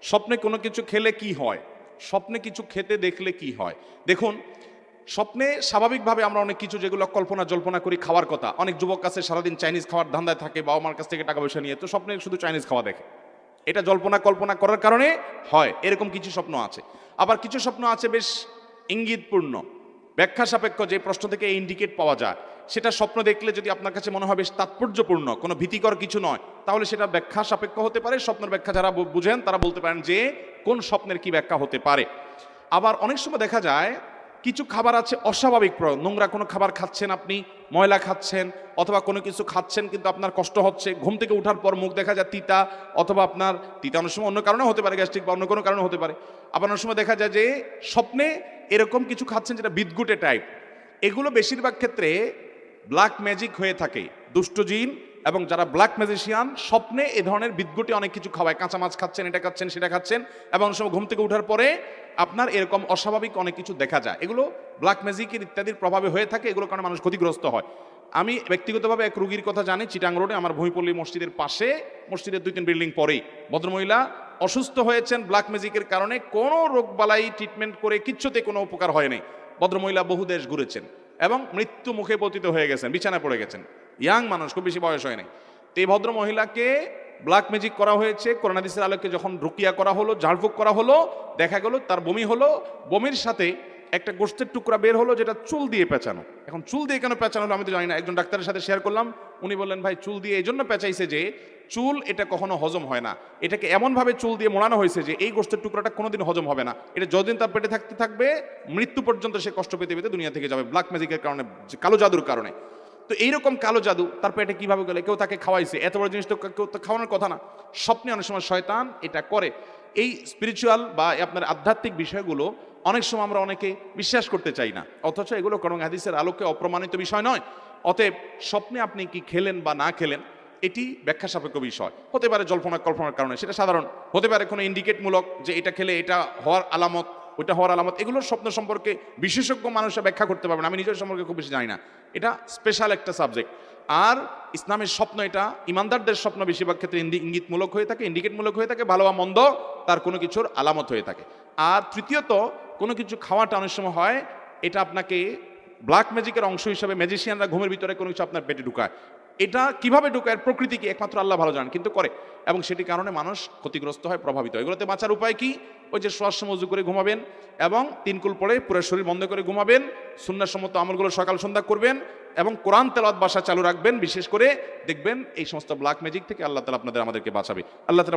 স্বপ্নে কোনো কিছু খেলে কি হয়, স্বপ্নে কিছু খেতে দেখলে কি হয়। দেখুন, স্বপ্নে স্বাভাবিকভাবে আমরা অনেক কিছু যেগুলো কল্পনা জল্পনা করি খাওয়ার কথা, অনেক যুবক কাছে সারাদিন চাইনিজ খাওয়ার ধান্দায় থাকে, বাবা মার কাছ থেকে টাকা পয়সা নিয়ে, তো স্বপ্নে শুধু চাইনিজ খাওয়া দেখে, এটা জল্পনা কল্পনা করার কারণে হয়। এরকম কিছু স্বপ্ন আছে। আবার কিছু স্বপ্ন আছে বেশ ইঙ্গিতপূর্ণ, ব্যাখ্যা সাপেক্ষ, যে প্রশ্ন থেকে ইন্ডিকেট পাওয়া যায়, সেটা স্বপ্ন দেখলে যদি আপনার কাছে মনে হয় বেশ তাৎপর্যপূর্ণ, কোনো ভীতিকর কিছু নয়, তাহলে সেটা ব্যাখ্যা সাপেক্ষ হতে পারে। স্বপ্নের ব্যাখ্যা যারা বুঝেন তারা বলতে পারেন যে কোন স্বপ্নের কি ব্যাখ্যা হতে পারে। আবার অনেক সময় দেখা যায় কিছু খাবার আছে অস্বাভাবিক, নোংরা কোনো খাবার খাচ্ছেন আপনি, ময়লা খাচ্ছেন, অথবা কোনো কিছু খাচ্ছেন কিন্তু আপনার কষ্ট হচ্ছে, ঘুম থেকে ওঠার পর মুখ দেখা যায় তিতা, অথবা আপনার তিতা অনেক সময় অন্য কারণে হতে পারে, গ্যাস্ট্রিক বা অন্য কোনো কারণে হতে পারে। আবার অনেক সময় দেখা যায় যে স্বপ্নে এরকম কিছু খাচ্ছেন যেটা বিদঘুটে টাইপ। এগুলো বেশিরভাগ ক্ষেত্রে ব্ল্যাক ম্যাজিক হয়ে থাকে, দুষ্ট জিন এবং যারা ব্ল্যাক ম্যাজিশিয়ান স্বপ্নে এ ধরনের বিদঘুটে অনেক কিছু খাওয়ায়, কাঁচা মাছ খাচ্ছেন, এটা খাচ্ছেন, সেটা খাচ্ছেন, এবং অনেক সময় ঘুম থেকে ওঠার পরে আপনার এরকম অস্বাভাবিক অনেক কিছু দেখা যায়। এগুলো ব্ল্যাক ম্যাজিকের ইত্যাদির প্রভাবে হয়ে থাকে, এগুলোর কারণে মানুষ ক্ষতিগ্রস্ত হয়। আমি ব্যক্তিগতভাবে এক রুগীর কথা জানি, চিটাং রোডে আমার ভূমিপল্লী মসজিদের পাশে, মসজিদের 2-3 বিল্ডিং পরেই ভদ্রমহিলা অসুস্থ হয়েছেন ব্ল্যাক ম্যাজিকের কারণে। কোনো রোগবালাই ট্রিটমেন্ট করে কিচ্ছুতে কোনো উপকার হয়নি। ভদ্রমহিলা বহু দেশ ঘুরেছেন এবং মৃত্যু মুখে পতিত হয়ে গেছেন, বিছানায় পড়ে গেছেন, ইয়াং মানুষ, খুব বেশি বয়স হয়নি। তো এই ভদ্র মহিলাকে ব্ল্যাক ম্যাজিক করা হয়েছে। কোরআন হাদিসের আলোকে যখন রুকিয়া করা হলো, ঝাড়ফুঁক করা হলো, দেখা গেল তার বমি হলো, বমির সাথে একটা গোশতের টুকরা বের হলো যেটা চুল দিয়ে পেঁচানো। এখন চুল দিয়ে কেন পেঁচানো হলো আমি তো জানি না, একজন ডাক্তারের সাথে শেয়ার করলাম, উনি বললেন ভাই চুল দিয়ে এই জন্য পেঁচাইছে যে চুল এটা কখনো হজম হয় না, এটাকে এমনভাবে চুল দিয়ে মোড়ানো হয়েছে যে এই গোশতের টুকরাটা কোনোদিন হজম হবে না, এটা যতদিন তার পেটে থাকতে থাকবে মৃত্যু পর্যন্ত সে কষ্ট পেতে পেতে দুনিয়া থেকে যাবে, ব্ল্যাক ম্যাজিকের কারণে, কালো জাদুর কারণে। তো এইরকম কালো জাদু তার পেটে কিভাবে গেলে, কেউ তাকে খাওয়াইছে, এত বড় জিনিস তো কেউ তো খাওয়ানোর কথা না। স্বপ্নে অনেক সময় শয়তান এটা করে। এই স্পিরিচুয়াল বা আপনার আধ্যাত্মিক বিষয়গুলো অনেক সময় আমরা অনেকে বিশ্বাস করতে চাই না, অথচ এগুলো কোরআন হাদিসের আলোকে অপ্রমাণিত বিষয় নয়। অতএব স্বপ্নে আপনি কি খেলেন বা না খেলেন এটি ব্যাখ্যা সাপেক্ষ বিষয়। হতে পারে জল্পনা কল্পনার কারণে, সেটা সাধারণ। হতে পারে কোনো ইন্ডিকেটমূলক, যে এটা খেলে এটা হওয়ার আলামত, ওইটা হওয়ার আলামত। এগুলোর স্বপ্ন সম্পর্কে বিশেষজ্ঞ মানুষরা ব্যাখ্যা করতে পারবেন, আমি নিজের সম্পর্কে খুব বেশি জানি না, এটা স্পেশাল একটা সাবজেক্ট। আর ইসলামের স্বপ্ন, এটা ইমানদারদের স্বপ্ন বেশিরভাগ ক্ষেত্রে ইঙ্গিতমূলক হয়ে থাকে, ইন্ডিকেটমূলক হয়ে থাকে, ভালো বা মন্দ তার কোনো কিছুর আলামত হয়ে থাকে। আর তৃতীয়ত, কোনো কিছু খাওয়াটা অনেক সময় হয় এটা আপনাকে ব্ল্যাক ম্যাজিকের অংশ হিসাবে, ম্যাজিশিয়ানরা ঘুমের ভিতরে কোনো কিছু আপনার পেটে ঢুকায়, এটা কিভাবে ঢুকায় প্রকৃতি কি একমাত্র আল্লাহ ভালো জানেন, কিন্তু করে, এবং সেটি কারণে মানুষ ক্ষতিগ্রস্ত হয়, প্রভাবিত হয়। এগুলোতে বাঁচার উপায় কি? ওই যে শোয়ার সময় উজু করে ঘুমাবেন এবং 3 কুল পড়ে পুরো শরীর বন্ধ করে ঘুমাবেন, সুন্নাহসম্মত আমলগুলো সকাল সন্ধ্যা করবেন এবং কোরআন তেলাওয়াত বাসা চালু রাখবেন। বিশেষ করে দেখবেন এই সমস্ত ব্ল্যাক ম্যাজিক থেকে আল্লাহ তাআলা আমাদেরকে বাঁচাবে। আল্লাহ তাআলা